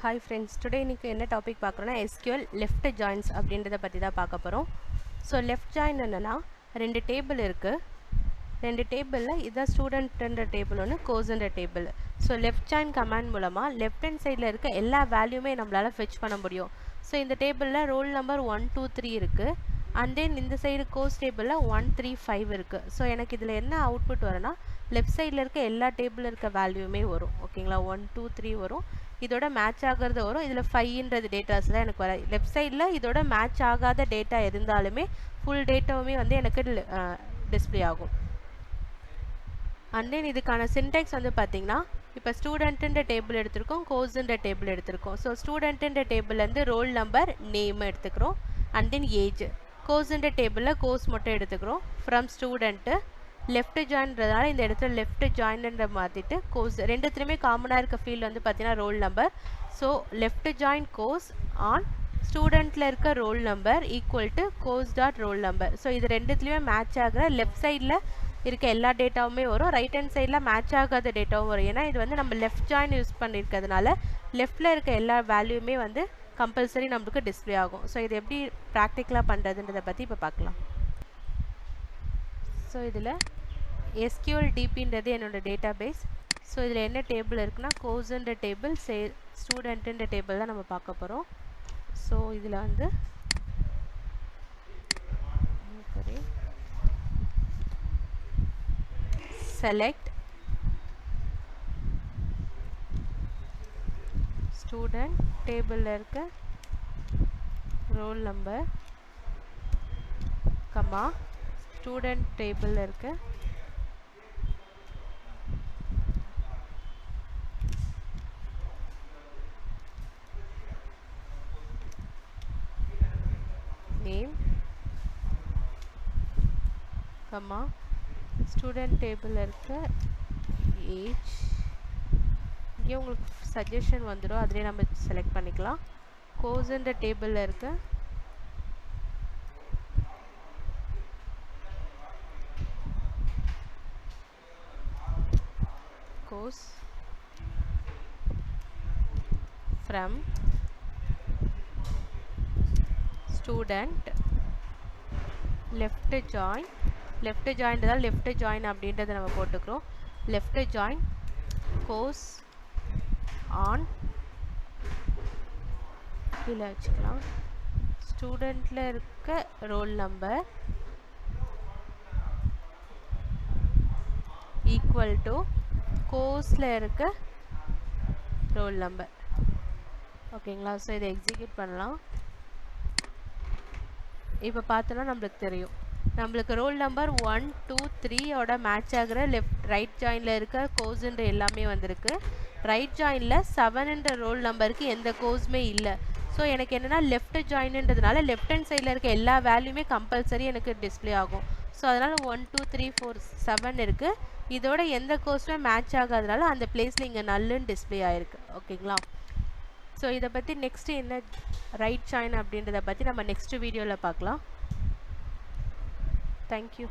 Hi friends, today இன்னைக்கு என்ன topic பார்க்குறோன்னா SQL left joins அப்படின்றத பற்றி தான் பார்க்க போகிறோம். ஸோ left join என்னன்னா ரெண்டு டேபிள் இருக்குது. ரெண்டு டேபிளில் இதான் ஸ்டூடெண்ட்ன்ற டேபிள் ஒன்று கோர்ஸ்ன்ற table. So left join command மூலமாக லெஃப்ட் ஹேண்ட் சைடில் இருக்க எல்லா வேல்யூமே நம்மளால் ஃபெச் பண்ண முடியும். ஸோ இந்த டேபிளில் ரோல் நம்பர் 1 2 3 இருக்குது. அண்ட் தென் இந்த சைடு கோர்ஸ் டேபிளில் 1 3 5 இருக்குது. ஸோ எனக்கு இதில் என்ன அவுட்புட் வரும்னா லெஃப்ட் சைடில் இருக்க எல்லா டேபிளில் இருக்க வேல்யூமே வரும். ஓகேங்களா, 1 2 3 வரும். இதோட மேட்ச் ஆகிறது வரும். இதில் 5ன்றது டேட்டாஸ் தான் எனக்கு வர. லெஃப்ட் சைடில் இதோட மேட்ச் ஆகாத டேட்டா இருந்தாலுமே ஃபுல் டேட்டாவுமே வந்து எனக்கு டிஸ்பிளே ஆகும். அண்ட் தென் இதுக்கான சின்டெக்ஸ் வந்து பார்த்தீங்கன்னா இப்போ ஸ்டூடெண்ட்டுன்ற டேபிள் எடுத்திருக்கோம், கோர்ஸுன்ற டேபிள் எடுத்திருக்கோம். ஸோ ஸ்டூடெண்ட்டுன்ற டேபிள்லேருந்து ரோல் நம்பர் நேம் எடுத்துக்கிறோம். And then age. கோர்ஸுன்ற டேபிளில் கோர்ஸ் மட்டும் எடுத்துக்கிறோம். ஃப்ரம் ஸ்டூடெண்ட்டு லெஃப்ட் ஜாயின்றதுனால இந்த இடத்துல லெஃப்ட் ஜாயின்ன்ற மாற்றிட்டு கோர்ஸ் ரெண்டுத்துலையுமே காமனாக இருக்க ஃபீல்டு வந்து பார்த்தீங்கன்னா roll number. So left join course on ஸ்டூடெண்ட்டில் இருக்க roll number equal to course dot roll number. So இது ரெண்டுத்துலேயுமே மேட்ச் ஆகிற லெஃப்ட் சைடில் இருக்க எல்லா டேட்டாவுமே வரும், ரைட் ஹேண்ட் சைடில் மேட்ச் ஆகாத டேட்டாவும் வரும். ஏன்னா இது வந்து நம்ம லெஃப்ட் ஜாயின் யூஸ் பண்ணியிருக்கிறதுனால லெஃப்டில் இருக்க எல்லா வேல்யூமே வந்து கம்பல்சரி நம்மளுக்கு டிஸ்பிளே ஆகும். ஸோ இது எப்படி ப்ராக்டிக்கலாக பண்ணுறதுன்றதை பற்றி இப்போ பார்க்கலாம். ஸோ இதில் SQL DBன்றது என்னோட டேட்டா பேஸ். ஸோ இதில் என்ன டேபிள் இருக்குன்னா கோர்ஸுன்ற டேபிள், ஸ்டூடெண்ட்டுன்ற டேபிள் தான் நம்ம பார்க்க போகிறோம். ஸோ இதில் வந்து செலக்ட் ஸ்டூடெண்ட் டேபிளில் இருக்க ரோல் நம்பர் கமா ஸ்டூடெண்ட் டேபிளில் இருக்க நேம் கமா ஸ்டூடெண்ட் டேபிளில் இருக்க ஏஜ். இங்கே உங்களுக்கு சஜஷன் வந்துடும், அதிலே நம்ம செலக்ட் பண்ணிக்கலாம். கோர்ஸுன்ற டேபிளில் இருக்க course from student left join. Left ஜாயின்றதால் லெஃப்ட் ஜாயின் அப்படின்றத நம்ம போட்டுக்கிறோம். லெஃப்ட் ஜாயின் கோர்ஸ் ஆன் கீழே வச்சுக்கலாம் ஸ்டூடெண்ட்டில் இருக்க ரோல் நம்பர் ஈக்குவல் டு கோர்ஸில் இருக்க ரோல் நம்பர். ஓகேங்களா, ஸோ இதை எக்ஸிக்யூட் பண்ணலாம். இப்போ பார்த்தோன்னா நம்மளுக்கு தெரியும், நம்மளுக்கு ரோல் நம்பர் 1 2 3 மேட்ச் ஆகிற லெஃப்ட் ரைட் ஜாயினில் இருக்க கோர்ஸுன்ற எல்லாமே வந்திருக்கு. ரைட் ஜாயினில் 7ன்ற ரோல் நம்பருக்கு எந்த கோர்ஸுமே இல்லை. ஸோ எனக்கு என்னென்னா லெஃப்ட் ஜாயின்ன்றதுனால லெஃப்ட் ஹேண்ட் சைடில் இருக்க எல்லா வேல்யூமே கம்பல்சரி எனக்கு டிஸ்பிளே ஆகும். ஸோ அதனால் 1 2 3 4 7 இருக்குது. இதோட எந்த கோர்ஸுமே மேட்ச் ஆகாதனால அந்த பிளேஸில் இங்கே நல்லுன்னு டிஸ்பிளே ஆகிருக்கு. ஓகேங்களா, ஸோ இதை பற்றி நெக்ஸ்ட்டு என்ன ரைட் ஜாயின் அப்படின்றத பற்றி நம்ம நெக்ஸ்ட் வீடியோவில் பார்க்கலாம். Thank you.